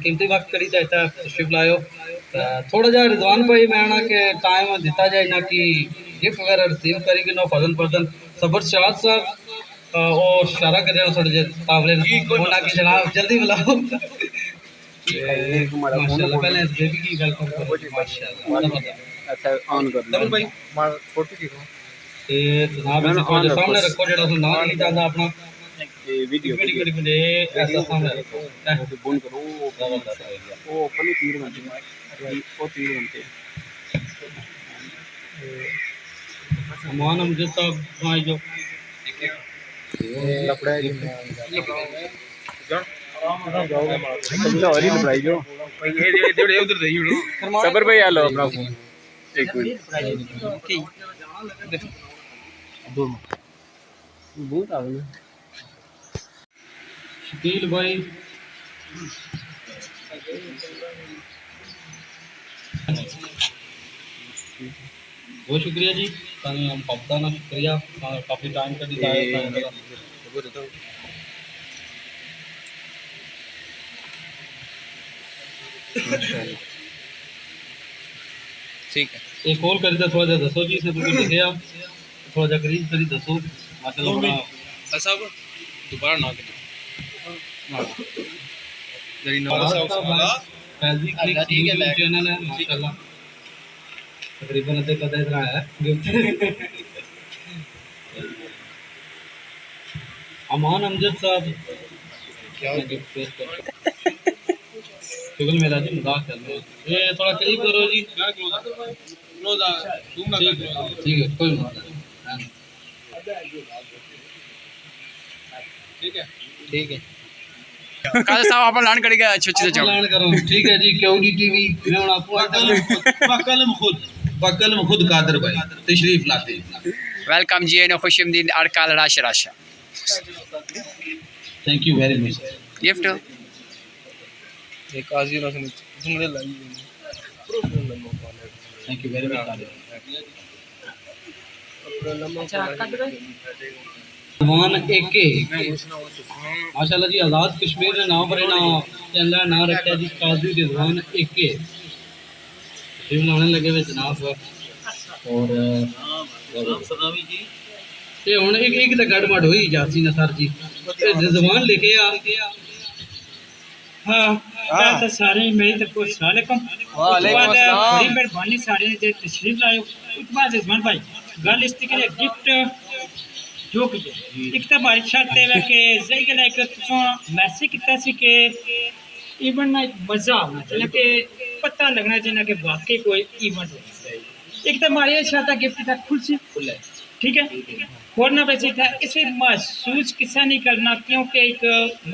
कीमती वक्त करी तो इतना तशरीफ लायो। थोड़ा जा रिजवान भाई मैं आना के टाइम दिता जाए ना कि गिफ्ट वगैरह रिसीव करी कि नो फजन फजन सबर शाद साहब और इशारा कर रहे हो थोड़े जे काबले होना कि जनाब जल्दी बुलाओ। माशाल्लाह पहले बेबी की वेलकम करो माशाल्लाह। अच्छा ऑन कर लो भाई फोटो खींचो ते जनाब इसे थोड़ा सामने रखो जेड़ा तो ना नहीं जाता अपना वीडियो ऐसा सामने रखो बंद करो वो अपनी 3 घंटे वो 3 घंटे सामान हम जो सब भाई जो लपड़ा सबर भाई आ लो अपना फोन एक मिनट बहुत आ गया शकील भाई बहुत शुक्रिया जी हम पबता ना शुक्रिया काफ़ी टाइम का दिखाया ठीक है एक कॉल करी तो थोड़ा जा दसो जी से तुम लिखे आ थोड़ा जा करीब करी दसो माशाल्लाह बड़ा साहब दोबारा ना हां जरी Nawaz Faizi click YouTube channel है माशाल्लाह तकरीबन अद्धे कदा इतना है अमान अमजद साहब क्या गिफ्ट पेश कर शुगल मेरा जी मजाक कर रहे हो ये थोड़ा करीब करो जी क्लोज आ जूम ना कर ठीक है कोई बात नहीं ठीक है काज साहब आप लान करेगा अच्छे अच्छे से लान करो ठीक है जी क्यूडी टीवी मैं आपको बकलम खुद कादर भाई तशरीफ लाते वेलकम जी एनो खुशमदीन अरकाल राशा राशा thank you very much gift एक आजी ना तुमने लाई थैंक यू वेरी मच मान एके माशाल्लाह जी आज़ाद कश्मीर ने नाम पर ना चैनल ना रखा जी काजी रिजवान एके फिल्म लाने लगे हुए जनाब और सदावी जी ये हुन एक तो गड़बड़ हुई जासी ने सर जी रिजवान लिखे आ हाँ तो सारे मेरी तरफ अस्सलाम वालेकुम वालेकुम अस्सलाम बड़ी मेहरबानी सारे जे तशरीफ लाए उसके बाद रिजवान भाई गल इस के गिफ्ट जो कि एक तो हमारी शर्त है कि सही गल है कि तुसा मैसेज किया सी कि इवेंट ना मजा आना चाहिए कि पता लगना चाहिए कि वाकई कोई इवेंट होना चाहिए। एक तो हमारी शर्त गिफ्ट था खुल सी ठीक है और ना वैसे था इसे महसूस किसा नहीं करना क्योंकि एक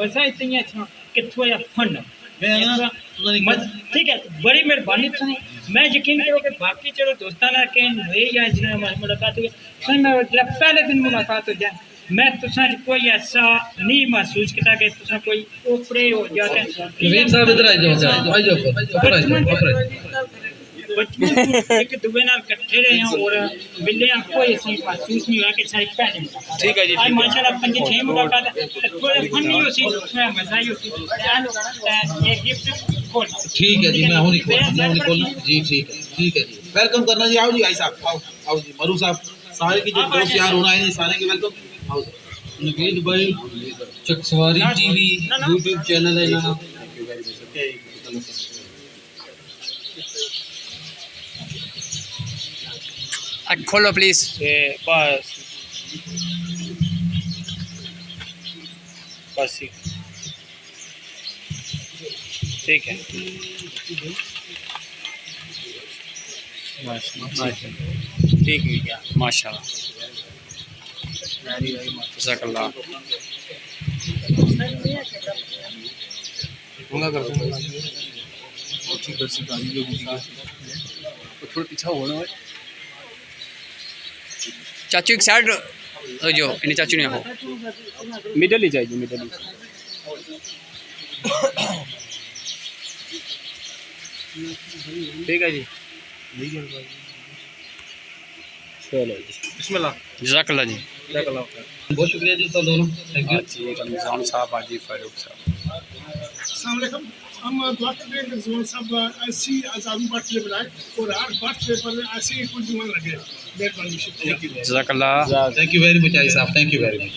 मजा इतना अच्छा कि थोड़ा फन ठीक है बड़ी मेहरबानी तुम मैं यकीन करो कि बाकी चलो दोस्ताना के हुए या जिन्हें हमारी मुलाकात हुई फिर मैं पहले दिन मुलाकात हो जाए मैं तुसा कोई ऐसा नहीं महसूस किया कि तुसा कोई ओपरे हो जाते एक दुबे नाल इकट्ठे रहे हैं और मिले हैं कोई ऐसा महसूस नहीं हुआ कि सारी पहले ठीक है जी आज माशाल्लाह 5-6 मुलाकात थोड़ा फन नहीं होती थोड़ा मजा ही होती ये गिफ्ट खोल ठीक है जी मैं हूं खोलना जी ठीक है जी वेलकम करना जी आओ जी भाई साहब आओ जी मरू साहब सारे की जो दोस्त यार होना है सारे के वेलकम आओ नवीद भाई चकसवारी टीवी यूट्यूब चैनल है ना खोलो प्लीज बस बस ठीक है ठीक है क्या माशाल्लाह जज़ाकल्लाह थोड़ा पीछा हो ना चाचू एक साइड जो इन्हें चाचू ने हो मिडल ही जाइए मिडल ही ठीक है जी चलो जी बिस्मिल्लाह जज़ाकल्लाह जी बहुत शुक्रिया जी तो दोनों थैंक यू रमज़ान साहब हाजी फारूक साहब। हम बर्थडे के सब ऐसी आज़ादी बर्थडे बनाए और हर बर्थडे पर ऐसे ही कुछ जीवन लगे। मेहरबानी जज़ाकल्लाह। थैंक यू वेरी मच आई साहब, थैंक यू वेरी मच।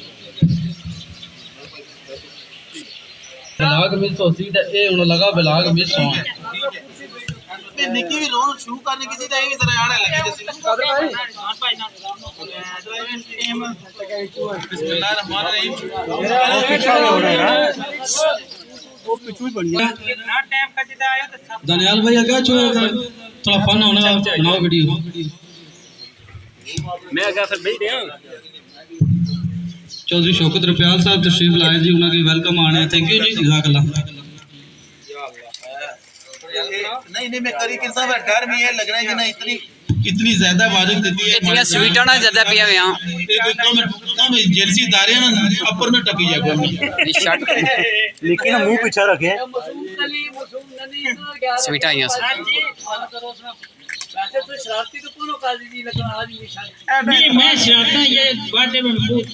बिलाग मिस होसी ते ए हुन लगा बिलाग मिस होन ते निकी भी रोन शुरू करने किसी दा ये भी जरा आड़े लगे जैसे बिस्मिल्लाहिर्रहमानिर्रहीम कितना टाइम का जिदा आयो तो सब दनियाल भाई आगे थोड़ा फन होना बनाओ वीडियो। मैं आगे फिर भेज दिया। चौधरी शौकत रुपयाल साहब तशरीफ लाए जी, उन्हें वेलकम आने, थैंक यू जी, जज़ाकल्लाह। नहीं मैं करी किन साहब डर में है लग रहा है कि ना इतनी ज्यादा वाजिब देती है इतनी स्वीट ना ज्यादा पिया हुआ एक कम जेलसी दारे ना अपर में टपी जाए शर्ट लेकिन मुंह पीछे रखे स्वीट आई हैं नहीं मैं शरारता ये बर्थडे में पूछ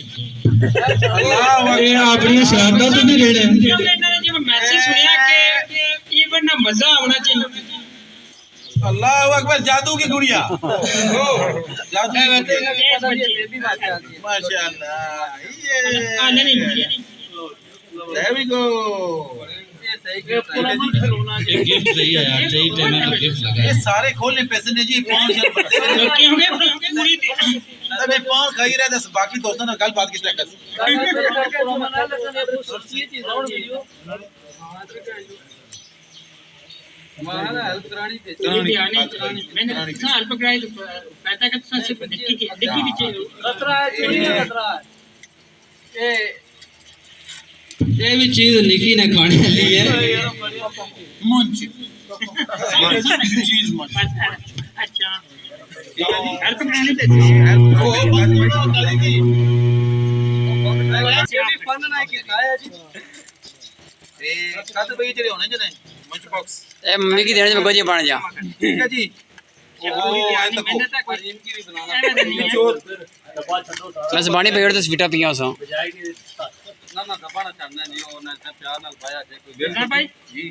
अपनी शरारत तो नहीं रेड़े मैंने जब मैसेज सुनिया कि इवन ना मजा आना चाहिए। अल्लाह अकबर जादू की गुड़िया जादू माशाल्लाह ये नहीं there we go गिफ्ट सही है यार, सही टाइम में गिफ्ट लगा ये सारे खोलने पैसे ने जी 500 बढ़ते क्योंकि पूरी मैं 5 खाई रहा था बाकी दोस्तों ने कल बात किस तरह कर हमारा हेल्प करानी थी मैंने हेल्प कराई तो पैसा का तो सिर्फ डिक्की भी चाहिए खतरा है, चोरी का खतरा है। ये भी चीज निकी ने खाने ली है मंच चीज अच्छा हेल्प करानी थी ओ बात की भी फन ना किया है जी। ए कद भाई चले होने जने मंच बॉक्स ए मम्मी की देने में गोजी बन जा ठीक है जी मैंने तक करीम की भी बनाना मैं ज़बानी पेड़ तो स्वीटा पिया उसा ना दबाना चाहना नहीं, और ना प्यार नाल पाया जे कोई भाई जी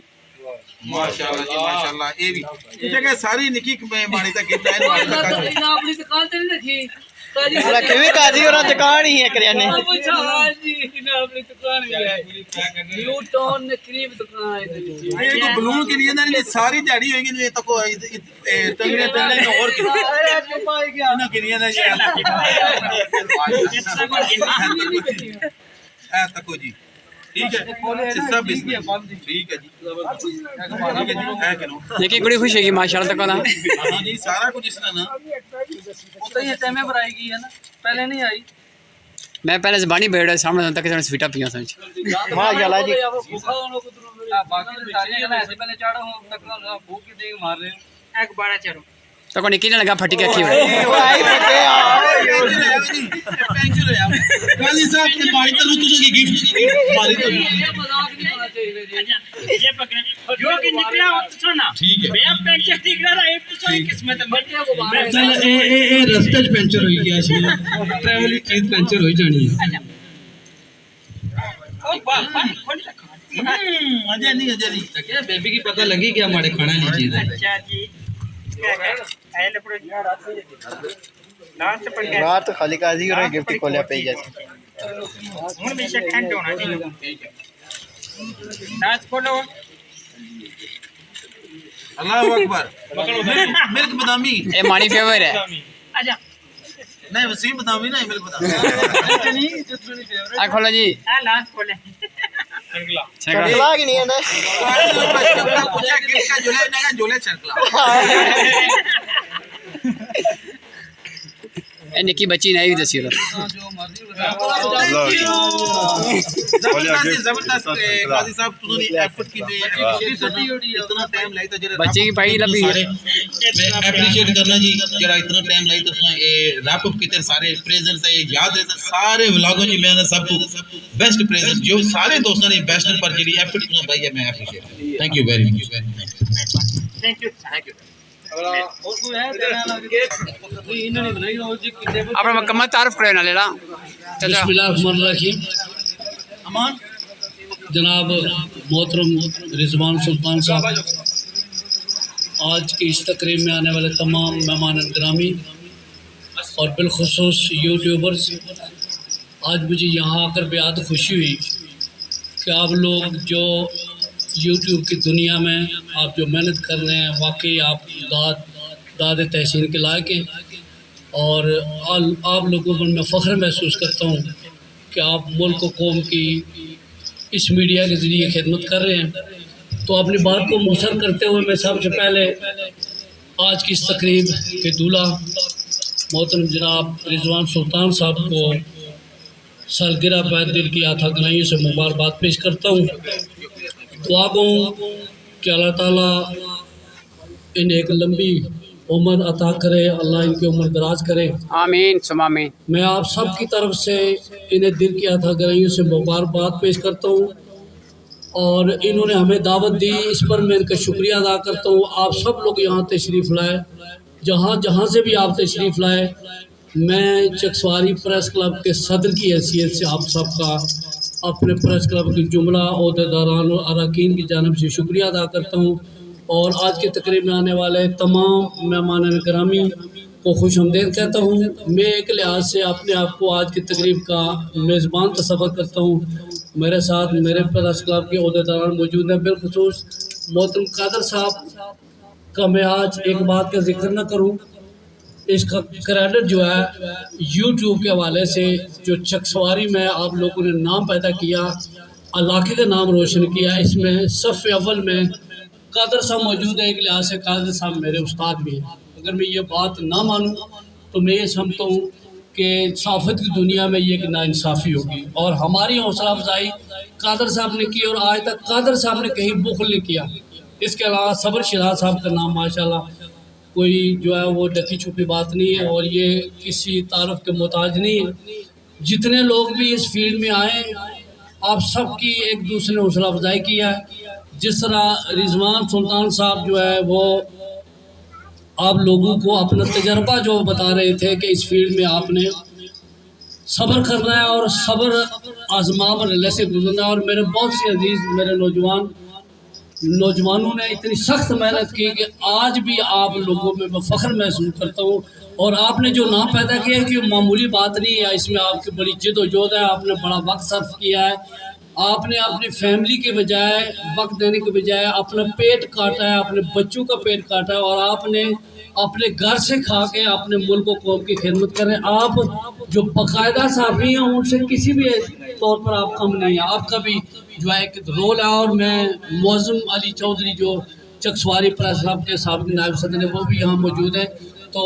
माशाल्लाह जी माशाल्लाह ये भी जगह सारी निकी में मानी तक गिफ्ट है मानी तक अपनी दुकान ते नहीं रखी रखे भी काजी और दुकान ही है करियाने पूछा हां जी ना अपनी दुकान भी है न्यू टाउन ने करीब दुकान है ये को बलून के लिए ना सारी दिहाड़ी होगी ये तक टंगने टंगने और की ना के लिए ना ये तको जी ठीक है सब इसमें ठीक है जी है कि नो देखिए बड़ी खुश है कि माशाल्लाह तक ना हां जी सारा कुछ इसने ना तो ये टाइम में बनाएगी है ना, पहले नहीं आई मैं पहले ज़बानी पेड़ सामने तक स्वीटा पिया समझ माशाल्लाह जी भूखा होने को बाकी सारी है ना ऐसे पहले चढ़ो तक भूख की देख मार रहे एक बाड़ा चलो तो को निकलने लगा फटी के अखी भाई फटे पेंशन हो यार गाली साहब के बारी तो तुझे गिफ्ट बारी तो ये मजाक नहीं होना चाहिए जी। ये पकड़े जो कि निकला हो तो सुना ठीक है मैं पेंशन निकला रहा है तो सही किस्मत है बच्चे को बाहर चल ए रास्ते च पंचर होई गया सी, ट्रैवल चीज पंचर होई जानी है। ओ बाप खोल रखा अजय नहीं क्या बेबी की पता लगी क्या हमारे खाना नहीं चीज है। अच्छा जी आए लपड़ो लास्ट पर क्या रात खाली काजी और गिफ्ट खोलिया पे जैसे हूं बेशक खंड होना चाहिए लास्ट खोलो अल्लाह अकबर मिल्क बदामी ए मानी फेवर है आजा नहीं वसीम बदामी नहीं मिल्क बदामी आ खोलो जी आ लास्ट खोले चढ़ला की नहीं है ना पूछा गिफ्ट का झोला ना झोला चरकला ए निकी बच्ची नहीं भी दसी जो मर्जी जबरदस्त गाजी साहब तुझे एफर्ट की दे इतना टाइम लाई तो जरा बच्ची की भाई लबी है एप्रिशिएट करना जी जरा इतना टाइम लाई तो ये रैप अप किते सारे प्रेजेंट है याद है सारे व्लॉगों में मैंने सब बेस्ट प्रेजेंट जो सारे दोस्तों ने बेस्ट पर जी एफर्ट करना भाई मैं appreciate thank you very much thank you और कोई है इन्होंने बनाई और जी कितने अपना मुकम्मल तारीफ करे ना लेला चाचा बिस्मिल्लाहिर्रहमानिर्रहीम अमान जनाब मोहतरम रिजवान सुल्तान साहब, आज की इस तकरीब में आने वाले तमाम मेहमान ग्रामी और बिलखुसूस यूट्यूबर्स, आज मुझे यहाँ आकर बेहद खुशी हुई कि आप लोग जो यूट्यूब की दुनिया में आप जो मेहनत कर रहे हैं, वाकई आप दाद तहसीन के लायक हैं। और आप लोगों पर मैं फ़ख्र महसूस करता हूँ कि आप मुल्क व कौम की इस मीडिया के ज़रिए खिदमत कर रहे हैं। तो अपनी बात को मुसर करते हुए मैं सबसे पहले आज की इस तकरीब के दूल्हा मोहतरम जनाब रिजवान सुल्तान साहब को सालगिरह पर दिल की अथा गहराइयों से मुबारकबाद पेश करता हूँ। दुआ कहूँ कि अल्लाह ताला इन्हें एक लंबी उम्र अता करे, अल्लाह इनकी उम्र दराज करे, आमीन सुमा आमीन। मैं आप सब की तरफ से इन्हें दिल की अथा गहराइयों से मुबारकबाद पेश करता हूँ और इन्होंने हमें दावत दी, इस पर मैं इनका शुक्रिया अदा करता हूँ। आप सब लोग यहाँ तशरीफ़ लाए, जहाँ से भी आप तशरीफ़ लाए, मैं चकसवारी प्रेस क्लब के सदर की हैसियत से आप सबका अपने प्रेस क्लब के जुमला अहदेदारान और अरकान की जानिब से शुक्रिया अदा करता हूँ। और आज की तकरीब में आने वाले तमाम मेहमान ग्रामी को खुशामदीद कहता हूँ। मैं एक लिहाज से अपने आप को आज की तकरीब का मेज़बान तस्वर करता हूँ। मेरे साथ मेरे प्रेस क्लब के अहदेदारान मौजूद हैं, बिलखुसूस मोहतरम कादर साहब का मैं आज एक बात का जिक्र न करूँ, इसका क्रेडिट जो है यूट्यूब के हवाले से जो चकसवारी में आप लोगों ने नाम पैदा किया, इलाके का नाम रोशन किया, इसमें सफ़ अव्वल में कादर साहब मौजूद है। एक लिहाज से कादर साहब मेरे उस्ताद भी हैं। अगर मैं ये बात ना मानूँ तो मैं ये समझता हूँ कि सहाफ़त की दुनिया में ये एक नाइंसाफ़ी होगी। और हमारी हौसला अफजाई कादर साहब ने की और आज तक कादर साहब ने कहीं बुखल नहीं किया। इसके अलावा सबर शिराज साहब का नाम माशाल्लाह कोई जो है वो ढकी छुपी बात नहीं है और ये किसी तारफ़ के मोहताज नहीं है। जितने लोग भी इस फील्ड में आए, आप सब की एक दूसरे ने हौसला अफजाई किया है। जिस तरह रिजवान सुल्तान साहब जो है वो आप लोगों को अपना तजर्बा जो बता रहे थे कि इस फील्ड में आपने सब्र करना है और सब्र आजमा और से गुजरना है। और मेरे बहुत से अजीज़ मेरे नौजवानों ने इतनी सख्त मेहनत की कि आज भी आप लोगों में मैं फ़ख्र महसूस करता हूँ। और आपने जो नाम पैदा किया है कि मामूली बात नहीं है, इसमें आपकी बड़ी जिद्दोजहद है, आपने बड़ा वक्त सर्फ किया है, आपने अपनी फैमिली के बजाय वक्त देने के बजाय अपना पेट काटा है, अपने बच्चों का पेट काटा है और आपने अपने घर से खा के अपने मुल्क को कौम की खिदमत करें। आप जो बाकायदा साफ़ी हैं उनसे किसी भी तौर पर आप कम नहीं है, आपका भी जो है एक रोल है। और मैं मौज़म अली चौधरी जो चकसवारी प्रेस क्लब के साबिक़ नायब सदर हैं वो भी यहाँ मौजूद है। तो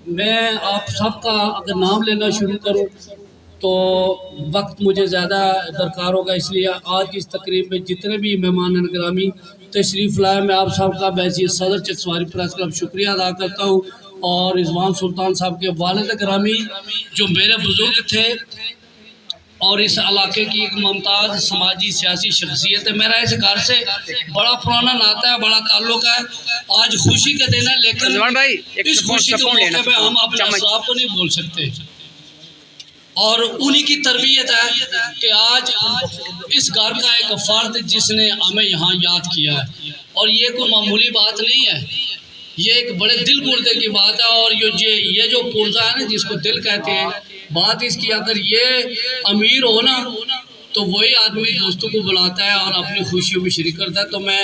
मैं आप सबका अगर नाम लेना शुरू करूँ तो वक्त मुझे ज़्यादा दरकार होगा, इसलिए आज की इस तकरीब में जितने भी मेहमान ग्रामी तशरीफ़ लाए, मैं आप सबका बैसियत सदर चकसवारी प्रेस क्लब शुक्रिया अदा करता हूँ। और रिजवान सुल्तान साहब के वालिद ग्रामी जो मेरे बुज़ुर्ग थे और इस इलाके की एक मुमताज़ समाजी सियासी शख्सियत है, मेरा इस घर से बड़ा पुराना नाता है, बड़ा ताल्लुक है। आज खुशी का दिन है, लेकिन इस खुशी के मौके पे हम अपने असलाफ को नहीं भूल सकते और उन्हीं की तरबियत है कि आज इस घर का एक फ़र्द जिसने हमें यहाँ याद किया है। और ये कोई मामूली बात नहीं है, ये एक बड़े दिल गुर्दे की बात है। और ये जो पुर्जा है ना जिसको दिल कहते हैं, बात इसकी अगर ये अमीर हो ना तो वही आदमी दोस्तों को बुलाता है और अपनी खुशियों में शरीक करता है। तो मैं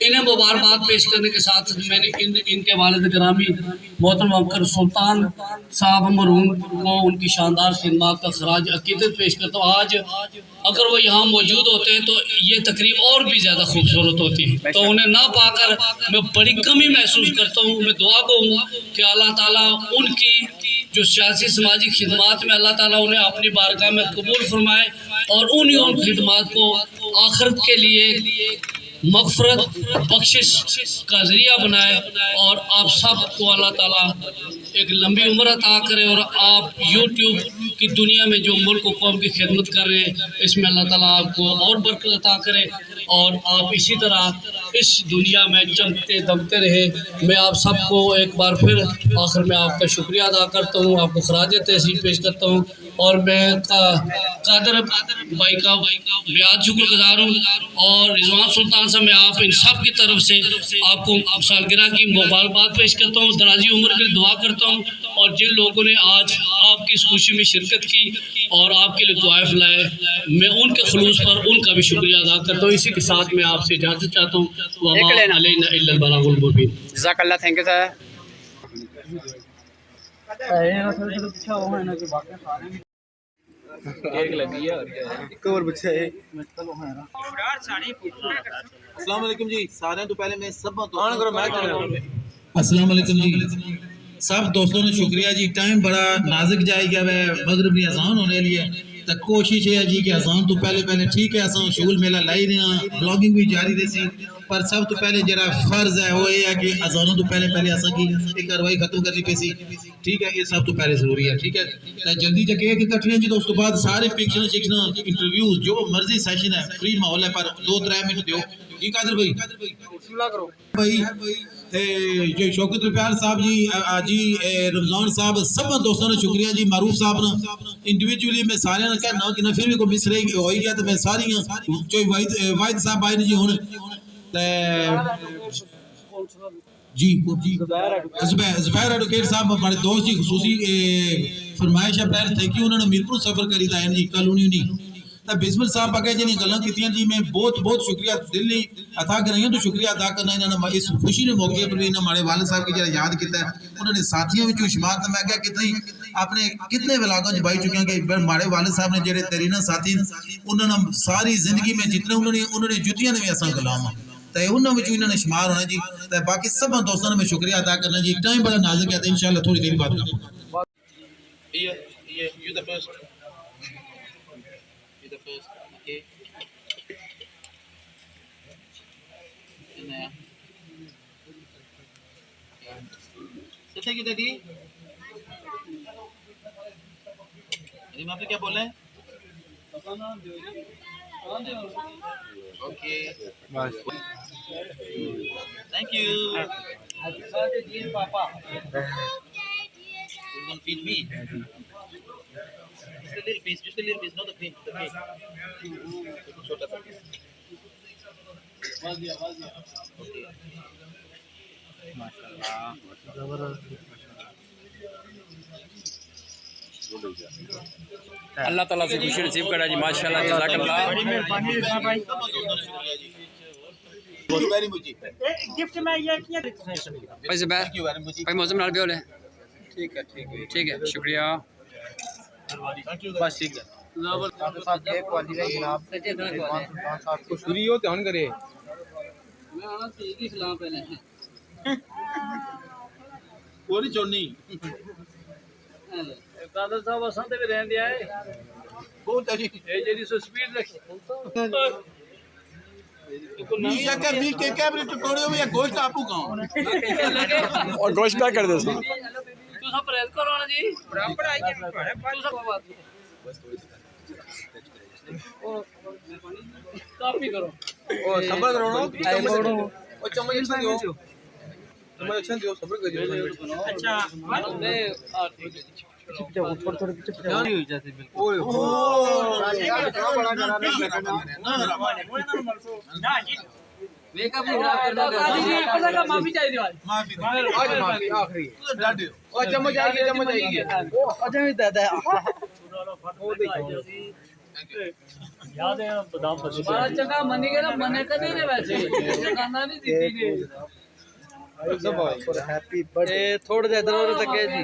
इन्हें मुबारकबाद पेश करने के साथ मैंने इनके वालिद ग्रामी मोहतरम अबकर सुल्तान साहब मरहूम को उनकी शानदार खिदमत का खराज अकीदत पेश करता हूँ। आज अगर वो यहाँ मौजूद होते हैं तो ये तकरीब और भी ज़्यादा खूबसूरत होती है। तो उन्हें ना पाकर मैं बड़ी कमी महसूस करता हूँ। मैं दुआ कहूँ कि अल्लाह ताला उनकी जो सियासी समाजी खिदमत में अल्लाह ताला उन्हें अपनी बारगाह में कबूल फरमाए और उन खिदमत को आखिरत के लिए मग़फ़िरत बख्शिश का ज़रिया बनाए। और आप सब को अल्लाह ताला एक लंबी उम्र अता करे और आप यूट्यूब की दुनिया में जो मुल्क व कौम की खिदमत कर रहे हैं इसमें अल्लाह ताला आपको और बरकत अता करे और आप इसी तरह इस दुनिया में चमकते दमकते रहे। मैं आप सबको एक बार फिर आखिर में आपका शुक्रिया अदा करता हूँ, आपको खराज तहसीन पेश करता हूँ। और मैं कादर भाई का बेहद शुक्रगुजार हूँ और रिजवान सुल्तान साहब मैं आप इन सब की तरफ से आपको सालगिरह की मुबारकबाद पेश करता हूँ, दराजी उम्र के लिए दुआ करता हूँ। और जिन लोगों ने आज आपकी इस खुशी में शिरकत की और आपके लिए दुआएं लाए, मैं उनके खुलूस पर उनका भी शुक्रिया अदा करता हूँ। इसी के साथ मैं आपसे इजाज़त चाहता हूँ। जज़ाकल्लाह, थैंक यू सर। अस्सलाम वालेकुम जी। सारे तो पहले मैं सब अस्सलाम वालेकुम जी सब दोस्तों ने शुक्रिया जी। टाइम बड़ा नाजुक जाए गया वै, मगरिब की अजान होने लिए तो कोशिश है जी कि अजान तो पहले ठीक है असा शूल मेला लाई रहे हैं, ब्लॉगिंग भी जारी रही, पर सब तो पहले जरा फर्ज है वो ये है कि अजानों तो पहले असा की एक कार्रवाई खत्म करनी पैसी, ठीक है, ये सब तो पहले जरूरी है, ठीक है। तो जल्दी जगह के कटने जी दोस्तों बाद सारे पिक्चर शिक्शन इंटरव्यू जो मर्जी सेशन है, फ्री माहौल है, पर 2-3 मिनट दो जी। कादर भाई भाई जो शौकत रुपयाल साहब जी जी रमजान साहब सब दोस्तों ने शुक्रिया जी। मारूफ साहब ने इंडिविजुअली मैं सारे ने कहना कि ना फिर भी कोई मिस रही हो ही गया तो मैं सारी जो वाहिद साहब आए जी हुन जी जुबैर एडवोकेट साहब हमारे दोस्त जी खुसूसी फरमाइश है पहले थैंक यू। उन्होंने मीरपुर सफर करी था जी कल उन्हीं बिस्मिल साहब आगे जी गल्लां कीतियां जी, मैं बहुत शुक्रिया दिल नहीं अदा कर रही हूं, तो शुक्रिया अदा करना इन्होंने इस खुशी के मौके पर इन्होंने हमारे वालिद साहब की जरा याद किया है। उन्होंने साथियों में शुमार तो मैं क्या कितने व्लॉगों च बाई चुके हैं कि हमारे वालिद साहब ने जेडे तरीना साथी उन्होंने सारी जिंदगी में जितने उन्होंने जुतियां ने भी असा गुलाम तो उन्होंने इन्होंने शुमार होना जी। तो बाकी सब दोस्तों ने मैं शुक्रिया अदा करना जी। टाइम बड़ा नाजुक है तो इंशाल्लाह थोड़ी देर बाद okay. की दादी आपने क्या बोला है? ओके थैंक यू पापा feed me just a little piece, not the cream, the cake. छोटा सा piece. Okay. अल्लाह ताला से खुशी नसीब करा जी, माशाल्लाह, जज़ाकल्लाह। बड़ी मेहरबानी साहब भाई। वेरी मच जी। गिफ्ट में ये किया भाई जुबैर भाई मौसम नाल भी होले ठीक है शुक्रिया बस ठीक है। शुरू हो ध्यान करे मैं आना ठीक ही खिला पहले कोई चोनी कादर साहब असां ते भी रहन दिया है बहुत अच्छी ये जेडी सो स्पीड रखी नवी अगर मी के कैबरेट टुकड़े में या गोश्त आपू गांव और गोश्त पैक कर दो तू सब परहेज करो ना जी बराबर आई के तू सब बात कॉपी करो ओ सबर करो ना ओ चम्मच अच्छा दियो चम्मच अच्छा दियो सबर करियो अच्छा ने थोड़े पीछे नहीं हुई जाती बिल्कुल ओए हो बड़ा करा ना जी मेकअप नहीं खराब करना काजी जी पता का माफी चाहिए आज माफी आज माफी आखिरी डाडे ओ चम्मच आ गई ओ अच्छा भी दादा वो देखो याद है बादाम पसंद बड़ा चंगा मनी के ना मने का नहीं वैसे दुकानदार नहीं दी थी हैप्पी बर्थडे थोड़ा दे इधर और तक है जी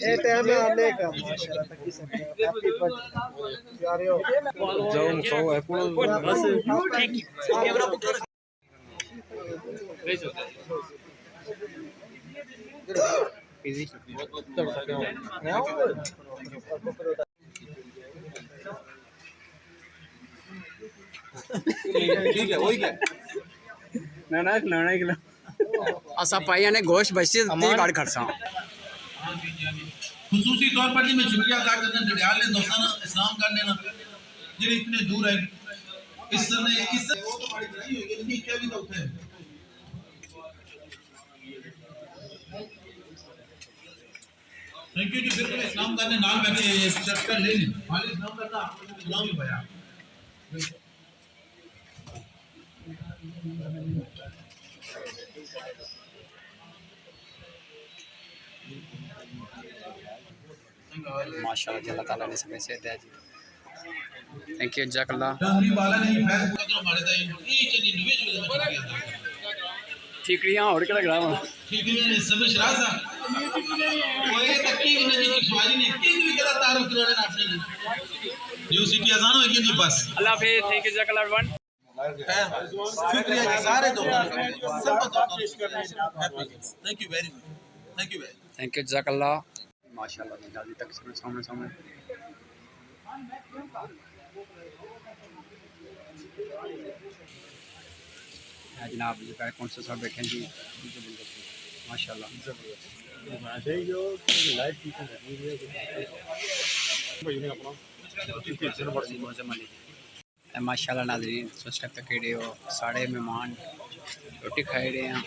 ए टाइम में आने का माशाल्लाह तक सब हैप्पी बर्थडे प्यारे हो जाओ सो है पूरा बस थैंक यू कैमरा बुक कर भेजो इजी ठीक है वही क्या ना खिलाना ही खिला असा पाइया ने गोश्त बची ती काट खरसा खुसूसी तौर पर जी मैं शुक्रिया अदा करना डडियाल ने दोस्तों ने इस्लाम करने ना जिन्हें इतने दूर है इस वो तो बड़ी लड़ाई हुई है नहीं क्या भी तो उठे थैंक यू जी। बिल्कुल इस्लाम करने नाल बैठे चर्च कर ले मालिक इस्लाम करता आपको गुलाम ही भया माशाल्लाह अल्लाह ताला ने समय से दिया जी। थैंक यू जज़ाकल्लाह। डंगरी वाला नहीं फैस कदर मारे दा ईच एंड इंडिविजुअल में किया ठीकरियां और केड़ा ग्राम ठीक है सब शरासा कोई तकी नहीं जी सवारी ने किंग भी कदा तारुफ करने ना अपने न्यू सिटी अजान होगी जी बस। अल्लाह हाफिज़। थैंक यू जज़ाकल्लाह एवरीवन। शुक्रिया जी सारे दोस्तों सब दोस्तों thank you very much thank you जज़ाकल्लाह। माशाल्लाह जल्दी तक सामने सामने जनाब जी पहले कौन सा साहब बैठे हैं जी माशाल्लाह। माशाल्लाह नाज़रीन उस टाइम तक केड़े हो साढ़े मेहमान रोटी खाए रहे हैं।